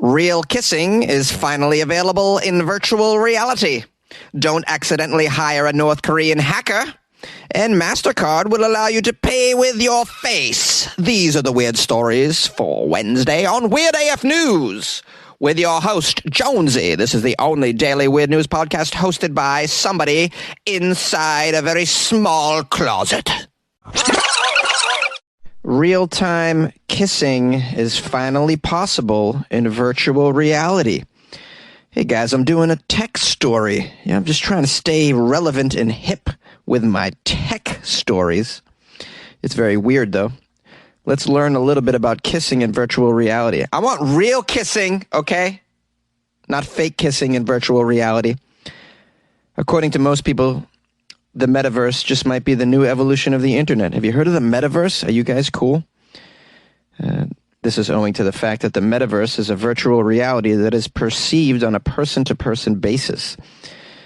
Real kissing is finally available in virtual reality. Don't accidentally hire a North Korean hacker. And Mastercard will allow you to pay with your face. These are the weird stories for Wednesday on Weird AF News. With your host, JONESY. This is the only daily weird news podcast hosted by somebody inside a very small closet. Real-time kissing is finally possible in virtual reality. Hey guys, I'm doing a tech story. I'm just trying to stay relevant and hip with my tech stories. It's very weird though. Let's learn a little bit about kissing in virtual reality. I want real kissing, okay? Not fake kissing in virtual reality. According to most people, the metaverse just might be the new evolution of the internet. Have you heard of the metaverse? Are you guys cool? This is owing to the fact that the metaverse is a virtual reality that is perceived on a person-to-person basis.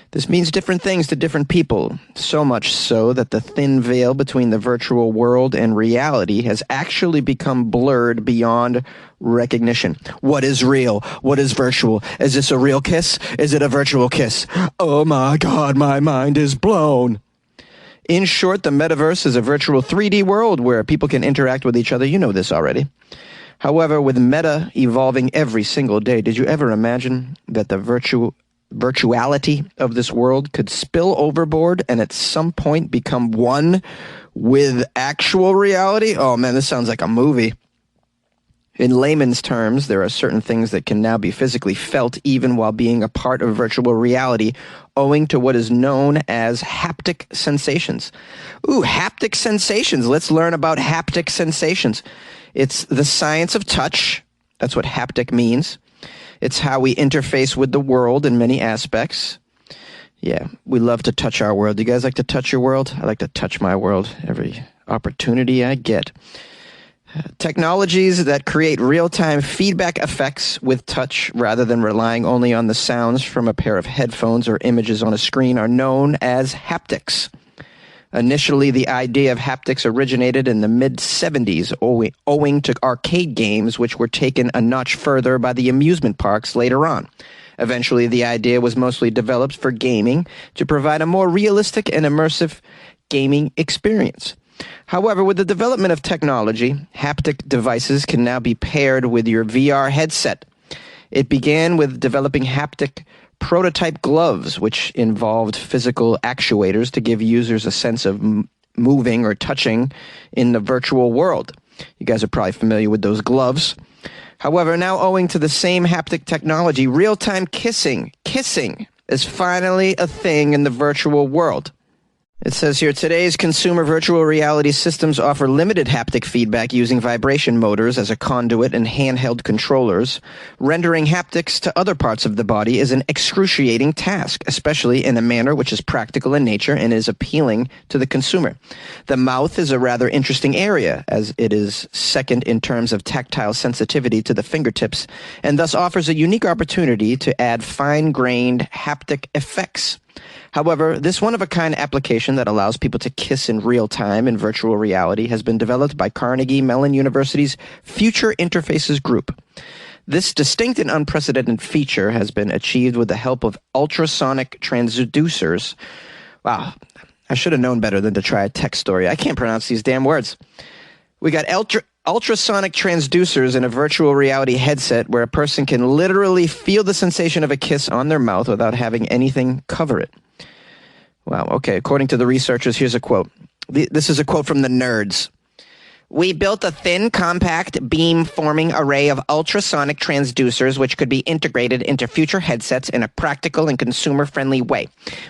This means different things to different people, so much so that the thin veil between the virtual world and reality has actually become blurred beyond recognition. What is real? What is virtual? Is this a real kiss? Is it a virtual kiss? Oh my God, my mind is blown. In short, the metaverse is a virtual 3D world where people can interact with each other. You know this already. However, with meta evolving every single day, did you ever imagine that the virtuality of this world could spill overboard and at some point become one with actual reality? Oh man, this sounds like a movie. In layman's terms, there are certain things that can now be physically felt even while being a part of virtual reality, owing to what is known as haptic sensations. Ooh, haptic sensations. Let's learn about haptic sensations. It's the science of touch. That's what haptic means. It's how we interface with the world in many aspects. Yeah, we love to touch our world. Do you guys like to touch your world? I like to touch my world every opportunity I get. Technologies that create real-time feedback effects with touch rather than relying only on the sounds from a pair of headphones or images on a screen are known as haptics. Initially, the idea of haptics originated in the mid-'70s, owing to arcade games which were taken a notch further by the amusement parks later on. Eventually, the idea was mostly developed for gaming to provide a more realistic and immersive gaming experience. However, with the development of technology, haptic devices can now be paired with your VR headset. It began with developing haptic prototype gloves, which involved physical actuators to give users a sense of moving or touching in the virtual world. You guys are probably familiar with those gloves. However, now owing to the same haptic technology, real-time kissing is finally a thing in the virtual world. It says here, today's consumer virtual reality systems offer limited haptic feedback using vibration motors as a conduit and handheld controllers. Rendering haptics to other parts of the body is an excruciating task, especially in a manner which is practical in nature and is appealing to the consumer. The mouth is a rather interesting area, as it is second in terms of tactile sensitivity to the fingertips, and thus offers a unique opportunity to add fine-grained haptic effects. However, this one-of-a-kind application that allows people to kiss in real time in virtual reality has been developed by Carnegie Mellon University's Future Interfaces Group. This distinct and unprecedented feature has been achieved with the help of ultrasonic transducers. Wow, I should have known better than to try a tech story. I can't pronounce these damn words. We got ultrasonic transducers in a virtual reality headset where a person can literally feel the sensation of a kiss on their mouth without having anything cover it. Wow, okay, according to the researchers, here's a quote. This is a quote from the nerds. We built a thin, compact, beam-forming array of ultrasonic transducers which could be integrated into future headsets in a practical and consumer-friendly way.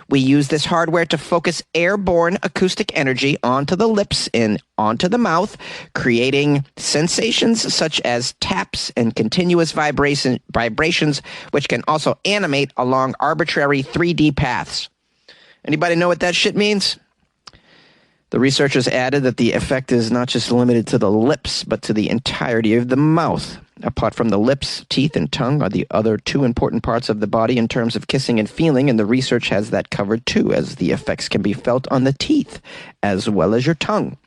We use this hardware to focus airborne acoustic energy onto the lips and onto the mouth, creating sensations such as taps and continuous vibrations, which can also animate along arbitrary 3D paths. Anybody know what that shit means? The researchers added that the effect is not just limited to the lips, but to the entirety of the mouth. Apart from the lips, teeth, and tongue are the other two important parts of the body in terms of kissing and feeling, and the research has that covered too, as the effects can be felt on the teeth, as well as your tongue.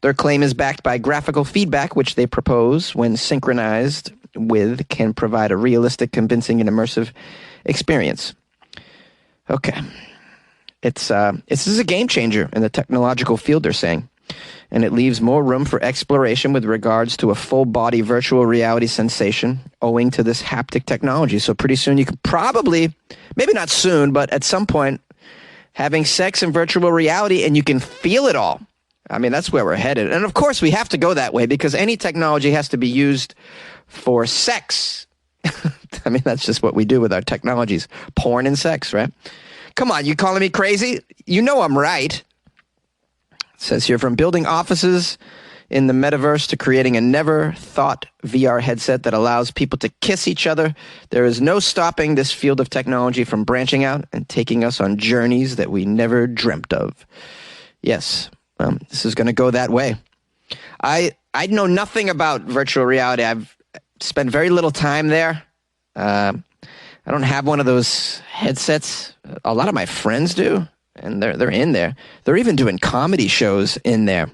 Their claim is backed by graphical feedback, which they propose, when synchronized with can provide a realistic, convincing, and immersive experience. Okay. This is a game changer in the technological field, they're saying. And it leaves more room for exploration with regards to a full-body virtual reality sensation owing to this haptic technology. So pretty soon you could probably, maybe not soon, but at some point, having sex in virtual reality and you can feel it all. I mean, that's where we're headed. And of course, we have to go that way because any technology has to be used for sex. I mean, that's just what we do with our technologies. Porn and sex, right? Come on, you calling me crazy? You know I'm right. It says here, from building offices in the metaverse to creating a never-thought VR headset that allows people to kiss each other, there is no stopping this field of technology from branching out and taking us on journeys that we never dreamt of. Yes, this is going to go that way. I know nothing about virtual reality. I've spent very little time there. I don't have one of those headsets. A lot of my friends do. And they're in there. They're even doing comedy shows in there.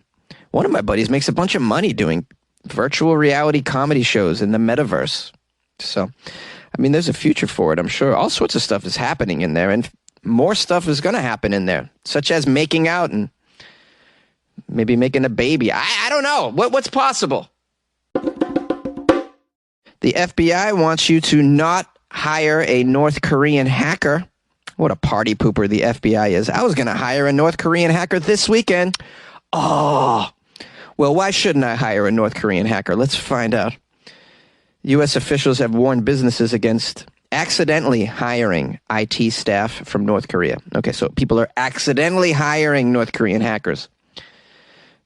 One of my buddies makes a bunch of money doing virtual reality comedy shows in the metaverse. So, I mean, there's a future for it, I'm sure. All sorts of stuff is happening in there, and more stuff is going to happen in there, such as making out and maybe making a baby. I don't know. What's possible? The FBI wants you to not hire a North Korean hacker. What a party pooper the FBI is. I was going to hire a North Korean hacker this weekend. Oh, well, why shouldn't I hire a North Korean hacker? Let's find out. U.S. officials have warned businesses against accidentally hiring IT staff from North Korea. Okay, so people are accidentally hiring North Korean hackers.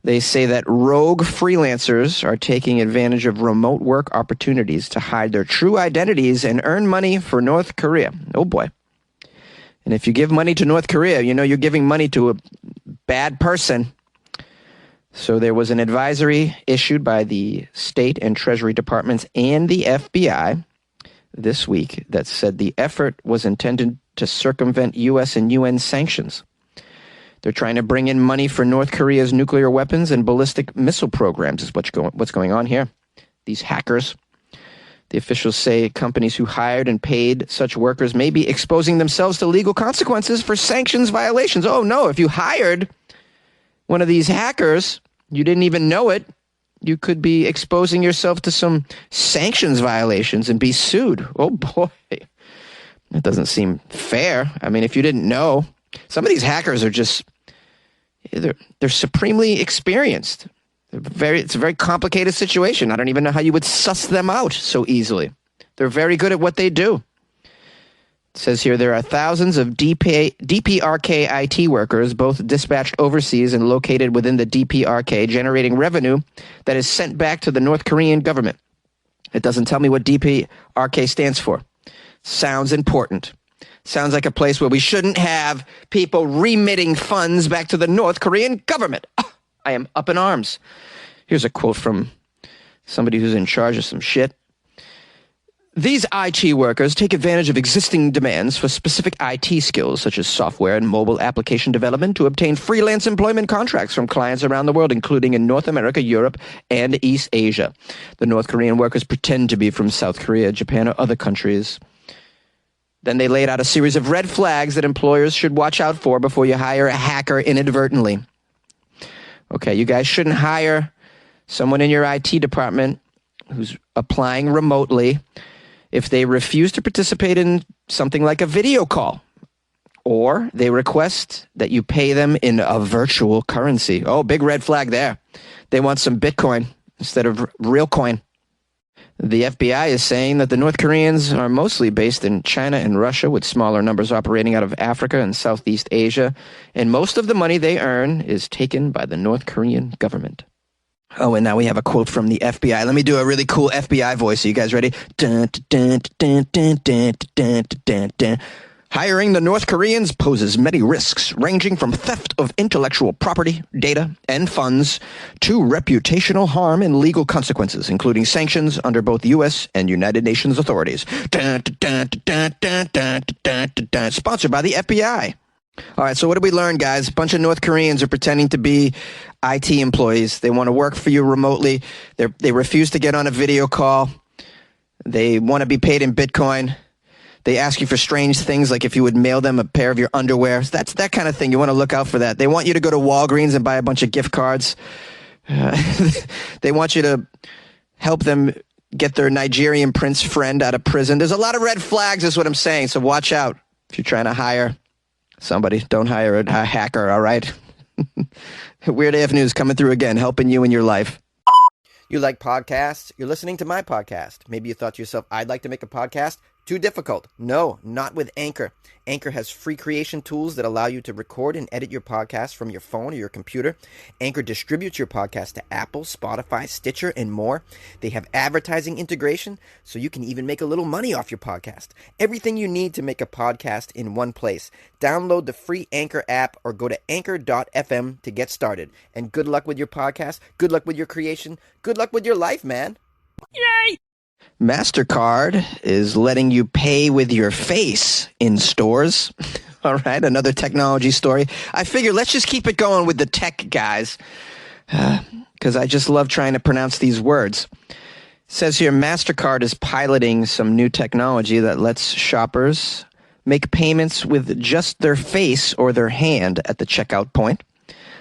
They say that rogue freelancers are taking advantage of remote work opportunities to hide their true identities and earn money for North Korea. Oh, boy. And if you give money to North Korea, you know you're giving money to a bad person. So there was an advisory issued by the State and Treasury Departments and the FBI this week that said the effort was intended to circumvent U.S. and UN sanctions. They're trying to bring in money for North Korea's nuclear weapons and ballistic missile programs is what's going on here. These hackers. The officials say companies who hired and paid such workers may be exposing themselves to legal consequences for sanctions violations. Oh, no, if you hired one of these hackers, you didn't even know it, you could be exposing yourself to some sanctions violations and be sued. Oh, boy. That doesn't seem fair. I mean, if you didn't know, some of these hackers are just, they're supremely experienced. It's a very complicated situation. I don't even know how you would suss them out so easily. They're very good at what they do. It says here there are thousands of DPRK IT workers, both dispatched overseas and located within the DPRK, generating revenue that is sent back to the North Korean government. It doesn't tell me what DPRK stands for. Sounds important. Sounds like a place where we shouldn't have people remitting funds back to the North Korean government. Oh, I am up in arms. Here's a quote from somebody who's in charge of some shit. These IT workers take advantage of existing demands for specific IT skills, such as software and mobile application development, to obtain freelance employment contracts from clients around the world, including in North America, Europe, and East Asia. The North Korean workers pretend to be from South Korea, Japan, or other countries. Then they laid out a series of red flags that employers should watch out for before you hire a hacker inadvertently. Okay, you guys shouldn't hire someone in your IT department who's applying remotely if they refuse to participate in something like a video call, or they request that you pay them in a virtual currency. Oh, big red flag there. They want some Bitcoin instead of real coin. The FBI is saying that the North Koreans are mostly based in China and Russia, with smaller numbers operating out of Africa and Southeast Asia, and most of the money they earn is taken by the North Korean government. Oh, and now we have a quote from the FBI. Let me do a really cool FBI voice. Are you guys ready? Dun, dun, dun, dun, dun, dun, dun, dun. Hiring the North Koreans poses many risks, ranging from theft of intellectual property, data, and funds, to reputational harm and legal consequences, including sanctions under both U.S. and United Nations authorities. Dun, dun, dun, dun, dun, dun, dun, dun. Sponsored by the FBI. All right, so what did we learn, guys? A bunch of North Koreans are pretending to be IT employees. They want to work for you remotely. They refuse to get on a video call. They want to be paid in Bitcoin. They ask you for strange things, like if you would mail them a pair of your underwear. That's that kind of thing. You want to look out for that. They want you to go to Walgreens and buy a bunch of gift cards. They want you to help them get their Nigerian prince friend out of prison. There's a lot of red flags, is what I'm saying. So watch out if you're trying to hire somebody. Don't hire a hacker, all right? Weird AF News coming through again, helping you in your life. You like podcasts? You're listening to my podcast. Maybe you thought to yourself, I'd like to make a podcast. Too difficult. No, not with Anchor. Anchor has free creation tools that allow you to record and edit your podcast from your phone or your computer. Anchor distributes your podcast to Apple, Spotify, Stitcher, and more. They have advertising integration, so you can even make a little money off your podcast. Everything you need to make a podcast in one place. Download the free Anchor app or go to anchor.fm to get started. And good luck with your podcast. Good luck with your creation. Good luck with your life, man. Yay! Mastercard is letting you pay with your face in stores. All right, another technology story. I figure let's just keep it going with the tech guys, because I just love trying to pronounce these words. It says here, Mastercard is piloting some new technology that lets shoppers make payments with just their face or their hand at the checkout point.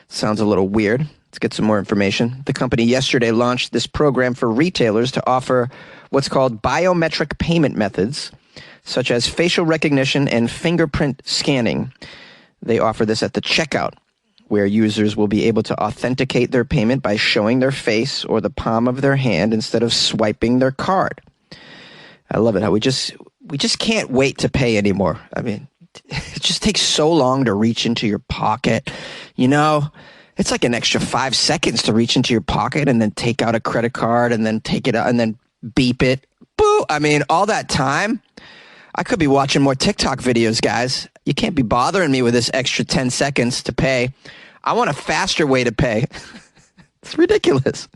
Sounds a little weird. Let's get some more information. The company yesterday launched this program for retailers to offer what's called biometric payment methods, such as facial recognition and fingerprint scanning. They offer this at the checkout, where users will be able to authenticate their payment by showing their face or the palm of their hand instead of swiping their card. I love it how we just can't wait to pay anymore. I mean, it just takes so long to reach into your pocket, you know? It's like an extra 5 seconds to reach into your pocket and then take out a credit card and then take it out and then beep it. Boo! I mean, all that time, I could be watching more TikTok videos, guys. You can't be bothering me with this extra 10 seconds to pay. I want a faster way to pay. It's ridiculous.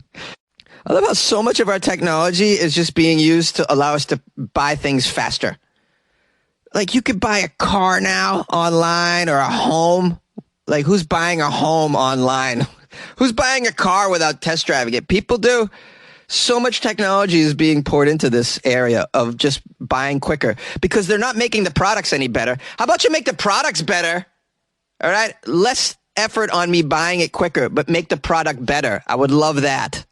I love how so much of our technology is just being used to allow us to buy things faster. Like you could buy a car now online or a home. Like, who's buying a home online? Who's buying a car without test driving it? People do. So much technology is being poured into this area of just buying quicker because they're not making the products any better. How about you make the products better? All right? Less effort on me buying it quicker, but make the product better. I would love that.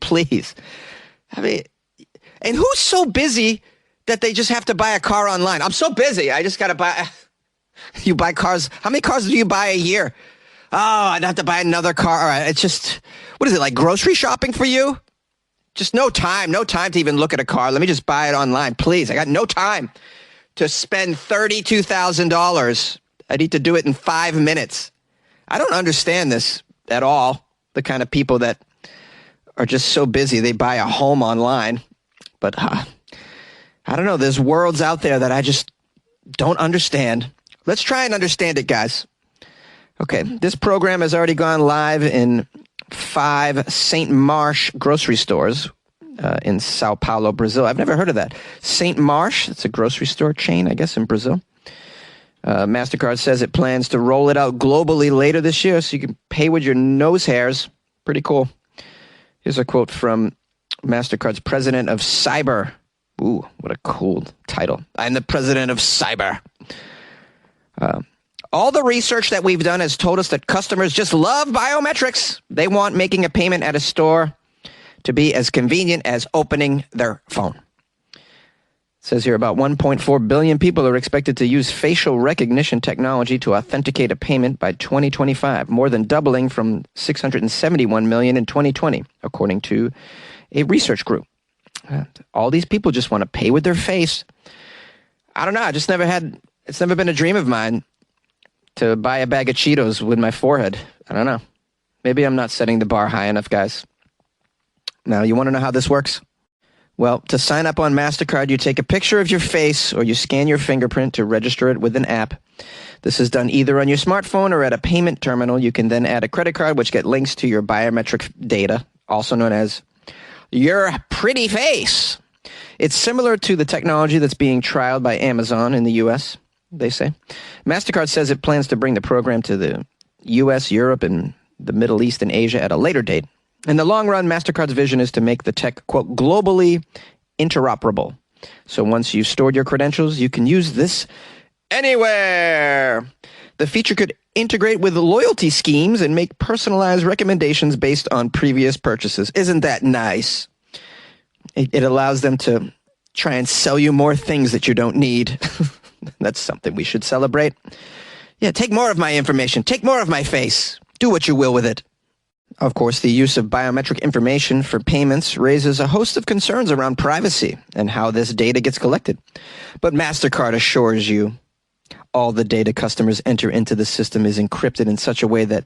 Please. I mean, and who's so busy that they just have to buy a car online? I'm so busy. I just got to buy... You buy cars. How many cars do you buy a year? Oh, I'd have to buy another car. All right. It's just, what is it, like grocery shopping for you? Just no time to even look at a car. Let me just buy it online, please. I got no time to spend $32,000. I need to do it in 5 minutes. I don't understand this at all. The kind of people that are just so busy, they buy a home online. But I don't know. There's worlds out there that I just don't understand. Let's try and understand it, guys. Okay, this program has already gone live in 5 St. Marsh grocery stores in Sao Paulo, Brazil. I've never heard of that. St. Marsh, it's a grocery store chain, I guess, in Brazil. Mastercard says it plans to roll it out globally later this year so you can pay with your nose hairs. Pretty cool. Here's a quote from Mastercard's president of cyber. Ooh, what a cool title. I'm the president of cyber. All the research that we've done has told us that customers just love biometrics. They want making a payment at a store to be as convenient as opening their phone. It says here about 1.4 billion people are expected to use facial recognition technology to authenticate a payment by 2025, more than doubling from 671 million in 2020, according to a research group. All these people just want to pay with their face. I don't know. It's never been a dream of mine to buy a bag of Cheetos with my forehead. I don't know. Maybe I'm not setting the bar high enough, guys. Now, you want to know how this works? Well, to sign up on MasterCard, you take a picture of your face or you scan your fingerprint to register it with an app. This is done either on your smartphone or at a payment terminal. You can then add a credit card, which get links to your biometric data, also known as your pretty face. It's similar to the technology that's being trialed by Amazon in the U.S., they say. MasterCard says it plans to bring the program to the U.S., Europe, and the Middle East and Asia at a later date. In the long run, MasterCard's vision is to make the tech, quote, globally interoperable. So once you've stored your credentials, you can use this anywhere. The feature could integrate with loyalty schemes and make personalized recommendations based on previous purchases. Isn't that nice? It allows them to try and sell you more things that you don't need. That's something we should celebrate. Yeah, take more of my information. Take more of my face. Do what you will with it. Of course, the use of biometric information for payments raises a host of concerns around privacy and how this data gets collected. But Mastercard assures you all the data customers enter into the system is encrypted in such a way that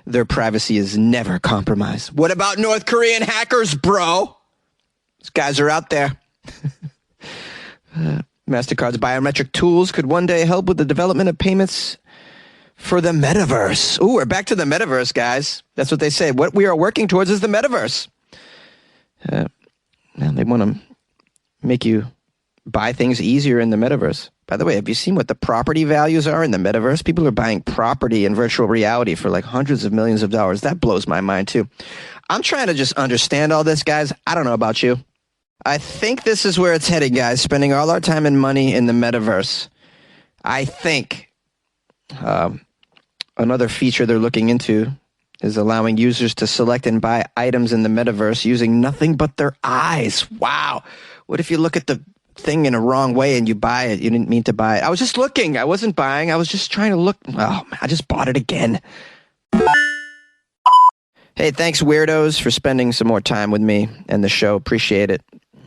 their privacy is never compromised. What about North Korean hackers, bro? These guys are out there. Mastercard's biometric tools could one day help with the development of payments for the metaverse. Ooh, we're back to the metaverse, guys. That's what they say. What we are working towards is the metaverse. They want to make you buy things easier in the metaverse. By the way, have you seen what the property values are in the metaverse? People are buying property in virtual reality for like hundreds of millions of dollars. That blows my mind, too. I'm trying to just understand all this, guys. I don't know about you. I think this is where it's headed, guys. Spending all our time and money in the metaverse. I think another feature they're looking into is allowing users to select and buy items in the metaverse using nothing but their eyes. Wow. What if you look at the thing in a wrong way and you buy it? You didn't mean to buy it. I was just looking. I wasn't buying. I was just trying to look. Oh, I just bought it again. Hey, thanks, weirdos, for spending some more time with me and the show. Appreciate it.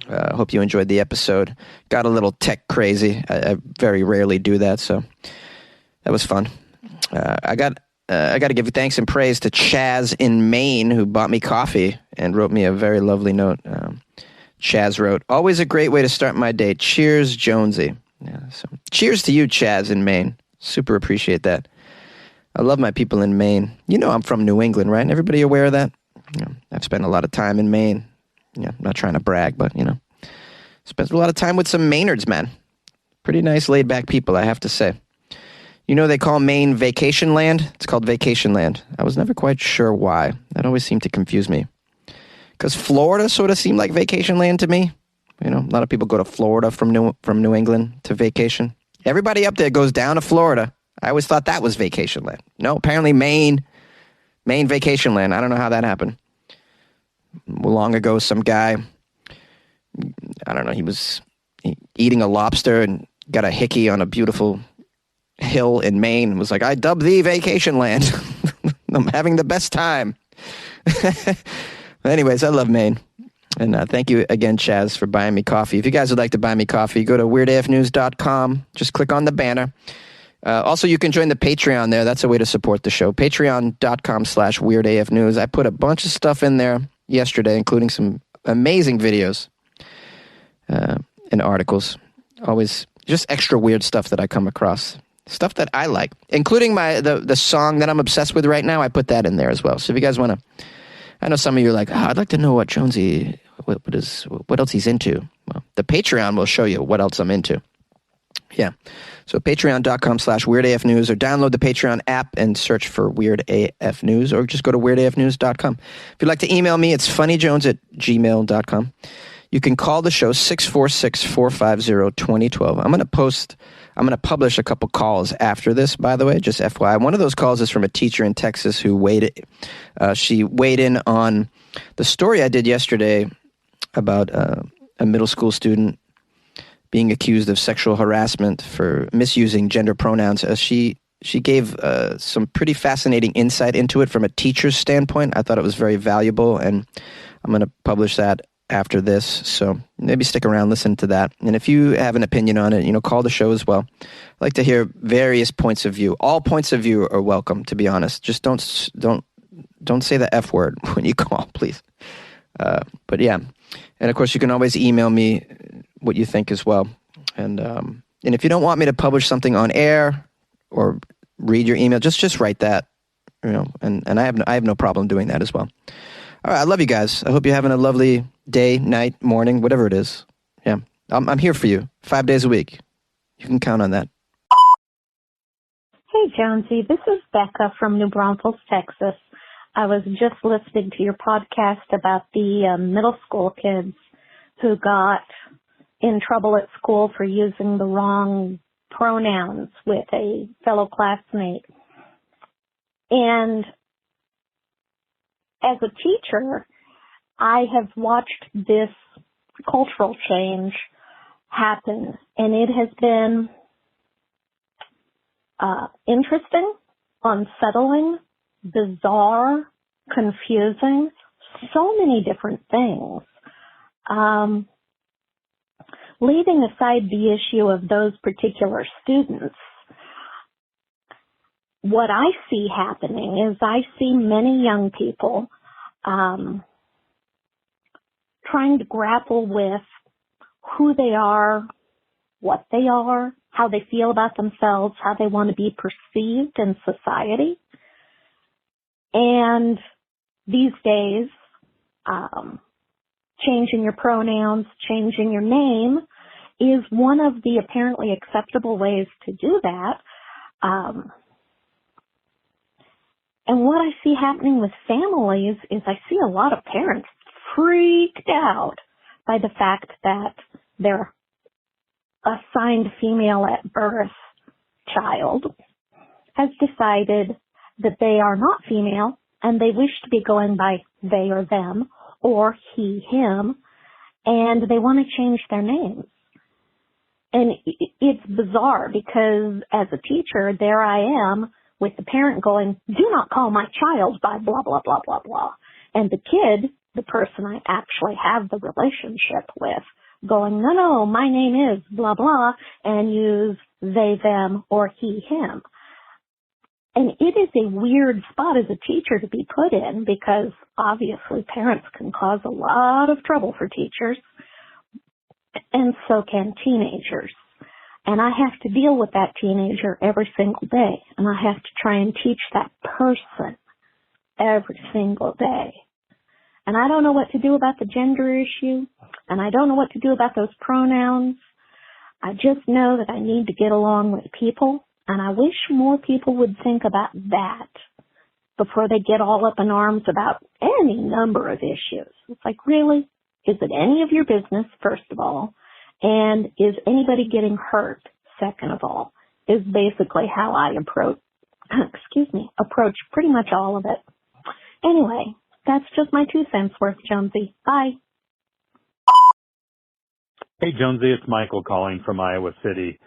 Hope you enjoyed the episode. Got a little tech crazy. I very rarely do that, so that was fun. I got to give thanks and praise to Chaz in Maine, who bought me coffee and wrote me a very lovely note. Chaz wrote, "Always a great way to start my day. Cheers, Jonesy." Yeah, so cheers to you, Chaz in Maine. Super appreciate that. I love my people in Maine. You know I'm from New England, right? Everybody aware of that? I've spent a lot of time in Maine. Yeah, I'm not trying to brag, but, spent a lot of time with some Maynards, man. Pretty nice, laid-back people, I have to say. They call Maine vacation land? It's called vacation land. I was never quite sure why. That always seemed to confuse me. Because Florida sort of seemed like vacation land to me. A lot of people go to Florida from New England to vacation. Everybody up there goes down to Florida. I always thought that was vacation land. No, apparently Maine vacation land. I don't know how that happened. Long ago, some guy, I don't know, he was eating a lobster and got a hickey on a beautiful hill in Maine and was like, "I dub thee vacation land." I'm having the best time. Anyways, I love Maine. And thank you again, Chaz, for buying me coffee. If you guys would like to buy me coffee, go to weirdafnews.com. Just click on the banner. Also, you can join the Patreon there. That's a way to support the show. Patreon.com/weirdafnews. I put a bunch of stuff in there yesterday, including some amazing videos and articles. Always just extra weird stuff that I come across. Stuff that I like, including the song that I'm obsessed with right now. I put that in there as well. So if you guys want to, I know some of you are like, I'd like to know what Jonesy, what else he's into. Well, the Patreon will show you what else I'm into. Yeah. So patreon.com/weirdafnews, or download the Patreon app and search for Weird AF News, or just go to weirdafnews.com. If you'd like to email me, it's funnyjones@gmail.com. You can call the show 646-450-2012. I'm going to publish a couple calls after this, by the way, just FYI. One of those calls is from a teacher in Texas who she weighed in on the story I did yesterday about a middle school student being accused of sexual harassment for misusing gender pronouns. She gave some pretty fascinating insight into it from a teacher's standpoint. I thought it was very valuable, and I'm going to publish that after this. So maybe stick around, listen to that. And if you have an opinion on it, call the show as well. I'd like to hear various points of view. All points of view are welcome, to be honest. Just don't say the F word when you call, please. But yeah. And of course, you can always email me what you think as well. And if you don't want me to publish something on air or read your email, just write that, and I have no problem doing that as well. All right, I love you guys. I hope you're having a lovely day, night, morning, whatever it is. Yeah, I'm here for you 5 days a week. You can count on that. Hey, Jonesy. This is Becca from New Braunfels, Texas. I was just listening to your podcast about the middle school kids who got in trouble at school for using the wrong pronouns with a fellow classmate. And as a teacher, I have watched this cultural change happen, and it has been interesting, unsettling, bizarre, confusing, so many different things. Leaving aside the issue of those particular students, what I see happening is I see many young people trying to grapple with who they are, what they are, how they feel about themselves, how they want to be perceived in society. And these days, changing your pronouns, changing your name is one of the apparently acceptable ways to do that. And what I see happening with families is I see a lot of parents freaked out by the fact that their assigned female at birth child has decided that they are not female and they wish to be going by they or them or he, him, and they want to change their names. And it's bizarre because as a teacher, there I am with the parent going, do not call my child by blah, blah, blah, blah, blah. And the kid, the person I actually have the relationship with, going, no, my name is blah, blah, and use they, them, or he, him. And it is a weird spot as a teacher to be put in because obviously parents can cause a lot of trouble for teachers, and so can teenagers. And I have to deal with that teenager every single day, and I have to try and teach that person every single day. And I don't know what to do about the gender issue, and I don't know what to do about those pronouns. I just know that I need to get along with people, and I wish more people would think about that before they get all up in arms about any number of issues. It's like, really? Is it any of your business, first of all? And is anybody getting hurt, second of all? Is basically how I approach pretty much all of it. Anyway, that's just my 2 cents worth, Jonesy. Bye. Hey, Jonesy, it's Michael calling from Iowa City.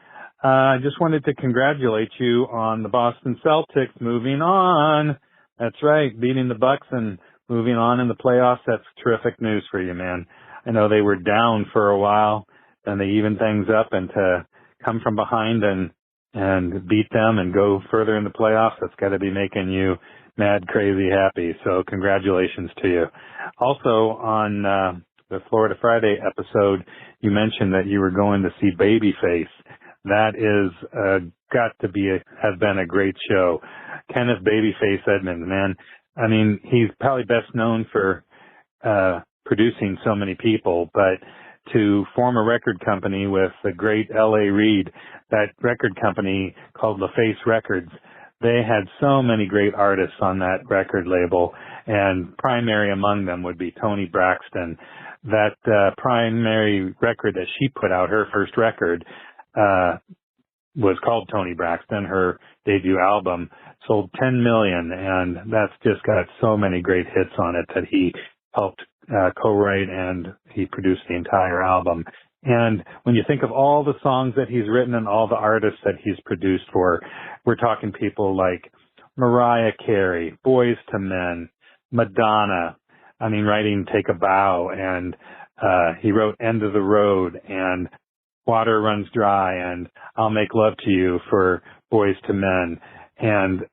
I just wanted to congratulate you on the Boston Celtics moving on. That's right, beating the Bucks and moving on in the playoffs. That's terrific news for you, man. I know they were down for a while, and they evened things up, and to come from behind and beat them and go further in the playoffs, that's got to be making you mad, crazy happy. So congratulations to you. Also, on the Florida Friday episode, you mentioned that you were going to see Babyface. That is has been a great show. Kenneth Babyface Edmonds, man. I mean, he's probably best known for producing so many people, but to form a record company with the great L.A. Reid, that record company called LaFace Records, they had so many great artists on that record label, and primary among them would be Toni Braxton. That primary record that she put out, her first record, was called Toni Braxton. Her debut album sold 10 million, and that's just got so many great hits on it that he helped co-write, and he produced the entire album. And when you think of all the songs that he's written and all the artists that he's produced for, we're talking people like Mariah Carey, Boyz II Men, Madonna, writing Take a Bow, and he wrote End of the Road and Water Runs Dry and I'll Make Love to You for Boyz II Men, and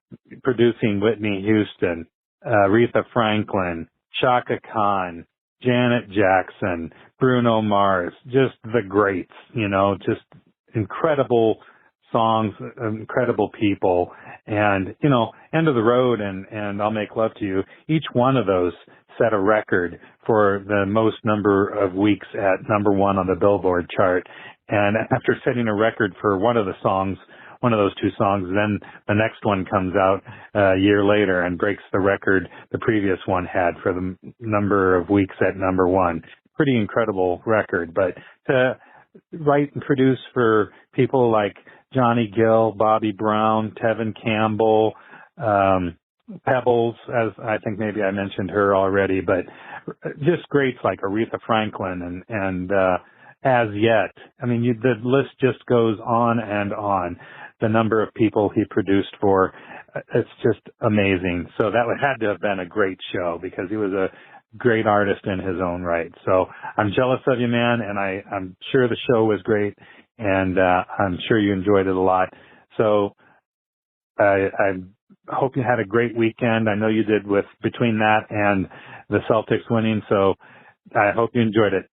producing Whitney Houston, Aretha Franklin, Chaka Khan, Janet Jackson, Bruno Mars, just the greats, just incredible songs, incredible people. And, End of the Road and I'll Make Love to You, each one of those set a record for the most number of weeks at number 1 on the Billboard chart. And after setting a record for one of those 2 songs, then the next one comes out a year later and breaks the record the previous one had for the number of weeks at number 1. pretty incredible record. But to write and produce for people like Johnny Gill, Bobby Brown, Tevin Campbell, Pebbles, as I think maybe I mentioned her already, but just greats like Aretha Franklin and As Yet. I mean, the list just goes on and on. The number of people he produced for, it's just amazing. So that had to have been a great show because he was a great artist in his own right. So I'm jealous of you, man, and I'm sure the show was great, and I'm sure you enjoyed it a lot. So I hope you had a great weekend. I know you did with between that and the Celtics winning, so I hope you enjoyed it.